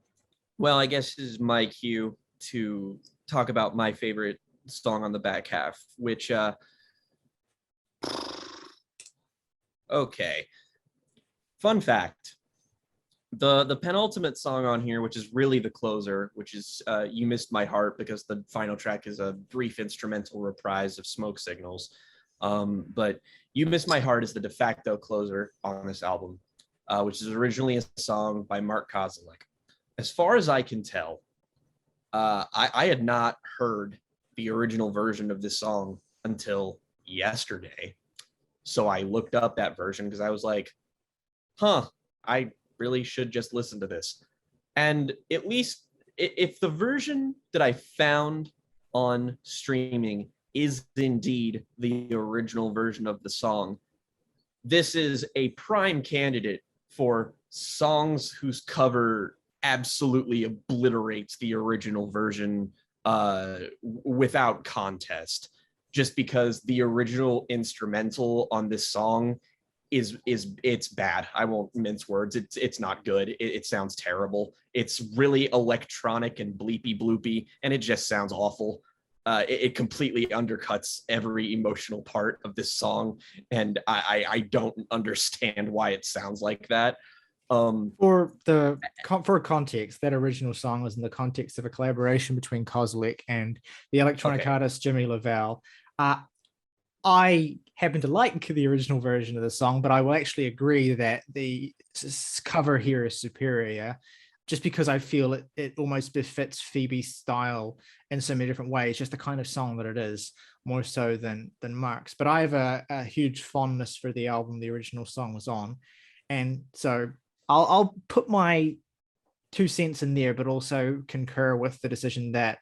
Well, I guess this is my cue to talk about my favorite song on the back half, which okay. Fun fact. The penultimate song on here, which is really the closer, which is You Missed My Heart, because the final track is a brief instrumental reprise of Smoke Signals. But You Missed My Heart is the de facto closer on this album, which is originally a song by Mark Kozelek. As far as I can tell, I had not heard the original version of this song until yesterday. So I looked up that version because I was like, I really should just listen to this. And at least if the version that I found on streaming is indeed the original version of the song, this is a prime candidate for songs whose cover absolutely obliterates the original version without contest, just because the original instrumental on this song is it's bad. I won't mince words. It's not good. It sounds terrible. It's really electronic and bleepy bloopy, and it just sounds awful. It completely undercuts every emotional part of this song, and I don't understand why it sounds like that. For context, that original song was in the context of a collaboration between Kozelek and the electronic artist Jimmy Lavelle. I happen to like the original version of the song, but I will actually agree that the cover here is superior, just because I feel it almost befits Phoebe's style in so many different ways, just the kind of song that it is, more so than Mark's. But I have a huge fondness for the album the original song was on, and so I'll put my 2 cents in there, but also concur with the decision that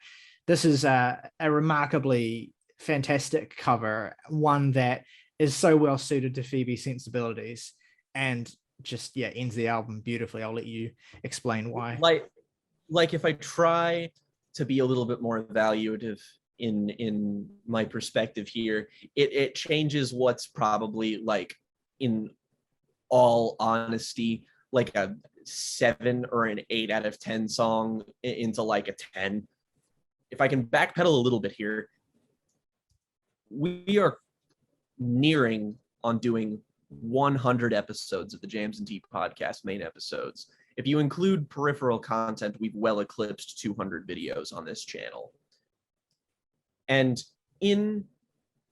this is a remarkably fantastic cover, one that is so well suited to Phoebe's sensibilities, and just ends the album beautifully. I'll let you explain why. Like if I try to be a little bit more evaluative in my perspective here, it changes what's probably, like, in all honesty, like a 7 or an 8 out of 10 song into like a 10. If I can backpedal a little bit here, we are nearing on doing 100 episodes of the Jams and Tea podcast, main episodes. If you include peripheral content, we've well eclipsed 200 videos on this channel. And in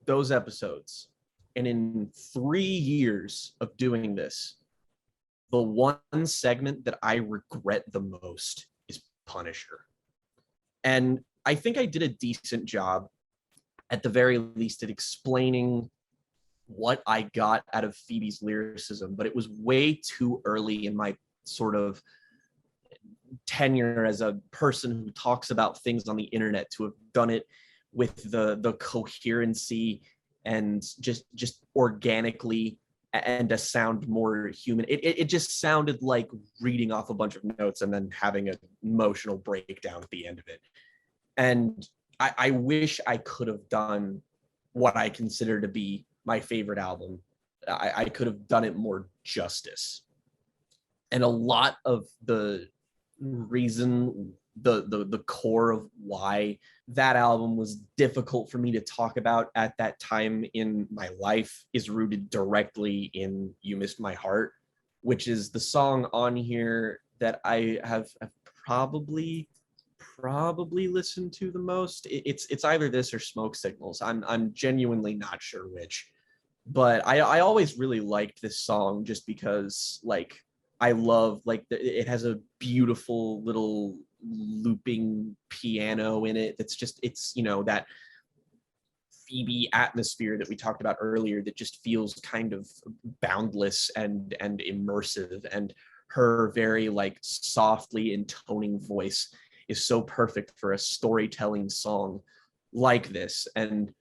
those episodes, and in 3 years of doing this, the one segment that I regret the most is Punisher. And I think I did a decent job, at the very least, at explaining what I got out of Phoebe's lyricism, but it was way too early in my sort of tenure as a person who talks about things on the internet to have done it with the coherency and just organically and a sound more human. It just sounded like reading off a bunch of notes and then having an emotional breakdown at the end of it. And I wish I could have done what I consider to be my favorite album. I could have done it more justice. And a lot of the reason, the core of why that album was difficult for me to talk about at that time in my life is rooted directly in You Missed My Heart, which is the song on here that I have probably probably listen to the most. It's either this or Smoke Signals. I'm genuinely not sure which, but I always really liked this song just because like I love like it has a beautiful little looping piano in it. That's just it's that Phoebe atmosphere that we talked about earlier that just feels kind of boundless and immersive, and her very like softly intoning voice is so perfect for a storytelling song like this. And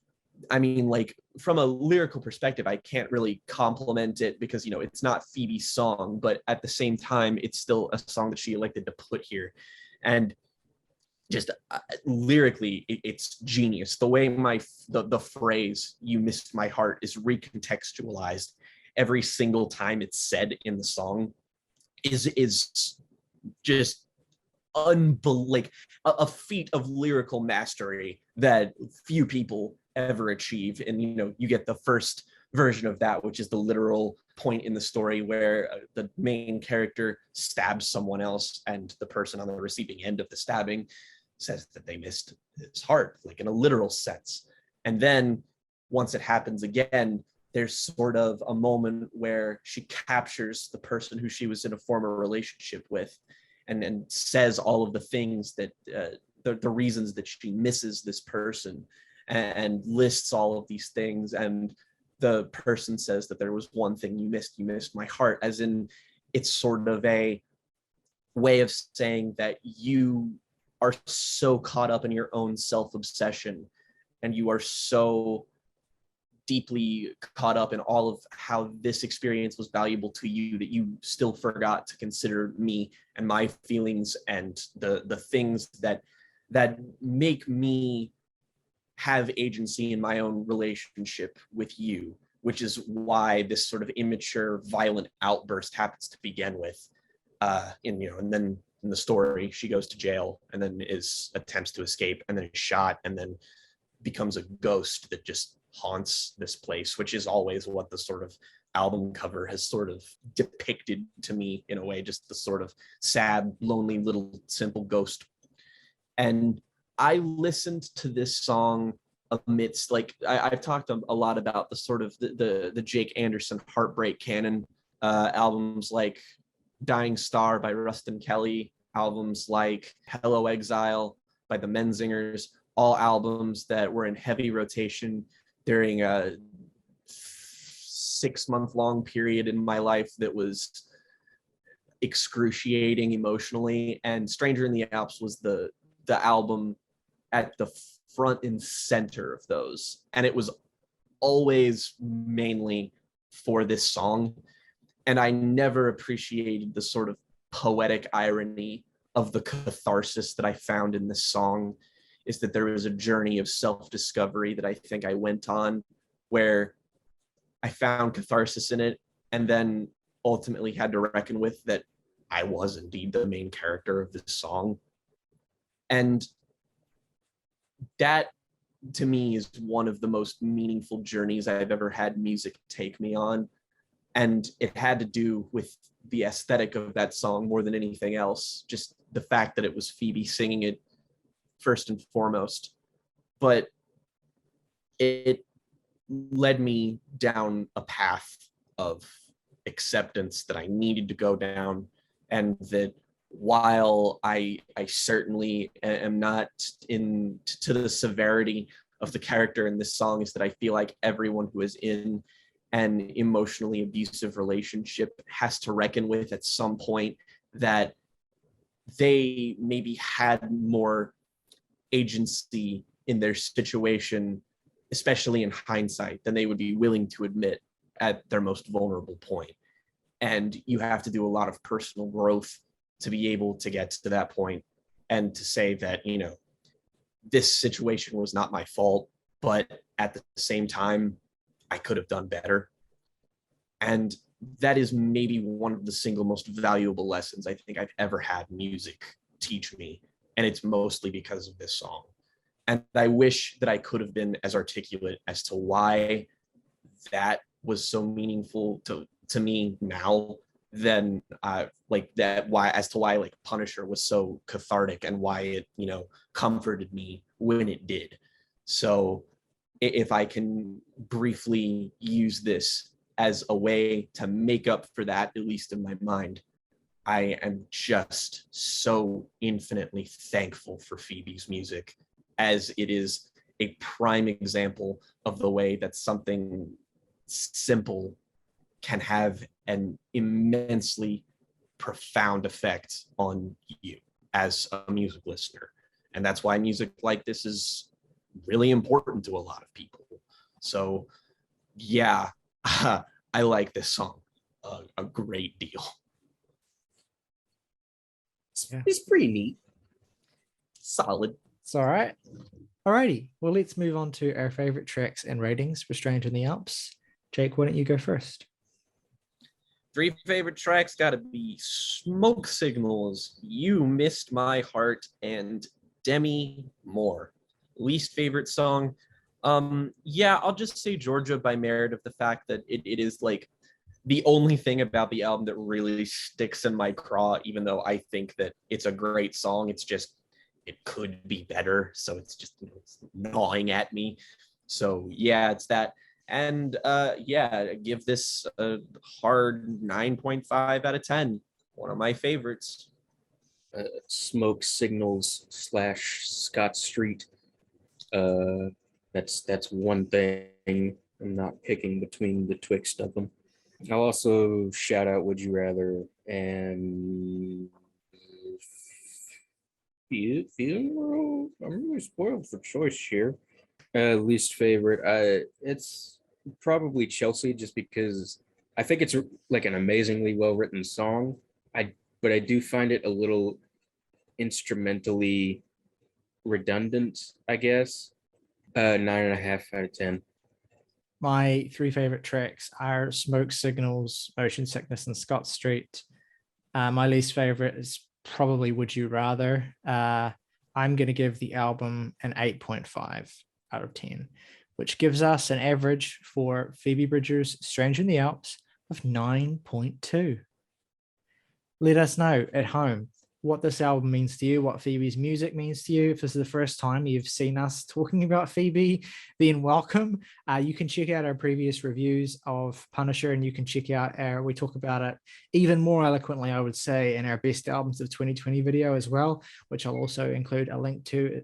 I mean, like from a lyrical perspective, I can't really compliment it because it's not Phoebe's song, but at the same time it's still a song that she elected to put here. And just lyrically it's genius. The way the phrase "you missed my heart" is recontextualized every single time it's said in the song is just like a feat of lyrical mastery that few people ever achieve. And you get the first version of that, which is the literal point in the story where the main character stabs someone else, and the person on the receiving end of the stabbing says that they missed his heart, like in a literal sense. And then once it happens again, there's sort of a moment where she captures the person who she was in a former relationship with, and says all of the things that the reasons that she misses this person, and lists all of these things. And the person says that there was one thing you missed my heart, as in it's sort of a way of saying that you are so caught up in your own self-obsession, and you are so deeply caught up in all of how this experience was valuable to you that you still forgot to consider me and my feelings and the things that make me have agency in my own relationship with you, which is why this sort of immature, violent outburst happens to begin with. And then in the story, she goes to jail and then attempts to escape and then is shot and then becomes a ghost that just haunts this place, which is always what the sort of album cover has sort of depicted to me in a way, just the sort of sad, lonely little simple ghost. And I listened to this song amidst, like, I've talked a lot about the sort of the Jake Anderson heartbreak canon, albums like Dying Star by Rustin Kelly, albums like Hello Exile by the Menzingers, all albums that were in heavy rotation during a 6-month-long period in my life that was excruciating emotionally. And Stranger in the Alps was the album at the front and center of those. And it was always mainly for this song. And I never appreciated the sort of poetic irony of the catharsis that I found in this song, is that there was a journey of self-discovery that I think I went on where I found catharsis in it, and then ultimately had to reckon with that I was indeed the main character of this song. And that, to me, is one of the most meaningful journeys I've ever had music take me on. And it had to do with the aesthetic of that song more than anything else. Just the fact that it was Phoebe singing it first and foremost. But it led me down a path of acceptance that I needed to go down. And that while I certainly am not to the severity of the character in this song, is that I feel like everyone who is in an emotionally abusive relationship has to reckon with at some point that they maybe had more agency in their situation, especially in hindsight, than they would be willing to admit at their most vulnerable point. And you have to do a lot of personal growth to be able to get to that point and to say that, this situation was not my fault, but at the same time, I could have done better. And that is maybe one of the single most valuable lessons I think I've ever had music teach me. And it's mostly because of this song. And I wish that I could have been as articulate as to why that was so meaningful to me now then like that, why, as to why like Punisher was so cathartic and why it, you know, comforted me when it did. So if I can briefly use this as a way to make up for that, at least in my mind, I am just so infinitely thankful for Phoebe's music, as it is a prime example of the way that something simple can have an immensely profound effect on you as a music listener. And that's why music like this is really important to a lot of people. So yeah, I like this song a great deal. It's pretty neat. Solid. It's all right. Alrighty. Well, let's move on to our favorite tracks and ratings for Strange in the Alps. Jake, why don't you go first? 3 favorite tracks gotta be Smoke Signals, You Missed My Heart, and Demi Moore. Least favorite song, yeah, I'll just say Georgia by merit of the fact that it is like the only thing about the album that really sticks in my craw, even though I think that it's a great song. It's just, it could be better. So it's just, you know, it's gnawing at me. So yeah, it's that. And yeah, give this a hard 9.5 out of 10. One of my favorites. Smoke Signals / Scott Street. That's one thing. I'm not picking between the twixt of them. I'll also shout out Would You Rather and Funeral. I'm really spoiled for choice here. Least favorite. It's probably Chelsea, just because I think it's like an amazingly well written song. But I do find it a little instrumentally redundant, I guess. 9.5 out of 10. My 3 favorite tracks are Smoke Signals, Motion Sickness, and Scott Street. My least favorite is probably Would You Rather. I'm going to give the album an 8.5 out of 10, which gives us an average for Phoebe Bridgers' Strange in the Alps of 9.2. Let us know at home what this album means to you, what Phoebe's music means to you. If this is the first time you've seen us talking about Phoebe, then welcome. You can check out our previous reviews of Punisher, and you can check out we talk about it even more eloquently, I would say, in our best albums of 2020 video as well, which I'll also include a link to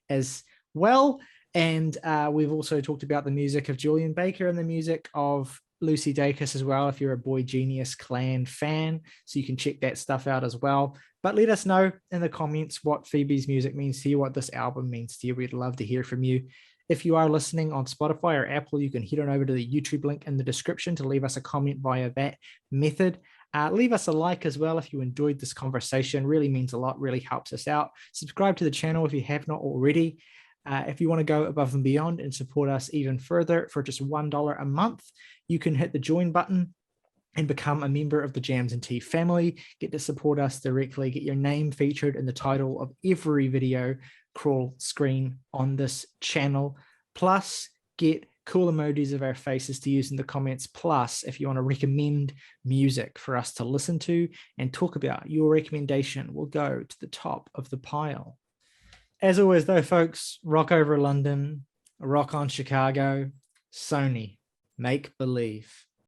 as well. And we've also talked about the music of Julian Baker and the music of Lucy Dacus as well, if you're a Boy Genius Clan fan. So you can check that stuff out as well. But let us know in the comments what Phoebe's music means to you, what this album means to you. We'd love to hear from you. If you are listening on Spotify or Apple, you can head on over to the YouTube link in the description to leave us a comment via that method. Leave us a like as well if you enjoyed this conversation. Really means a lot, really helps us out. Subscribe to the channel if you have not already. If you want to go above and beyond and support us even further for just $1 a month, you can hit the join button and become a member of the Jams and Tea family. Get to support us directly, get your name featured in the title of every video crawl screen on this channel, plus get cool emojis of our faces to use in the comments. Plus, if you want to recommend music for us to listen to and talk about, your recommendation will go to the top of the pile. As always, though, folks, rock over London, rock on Chicago, Sony, make believe.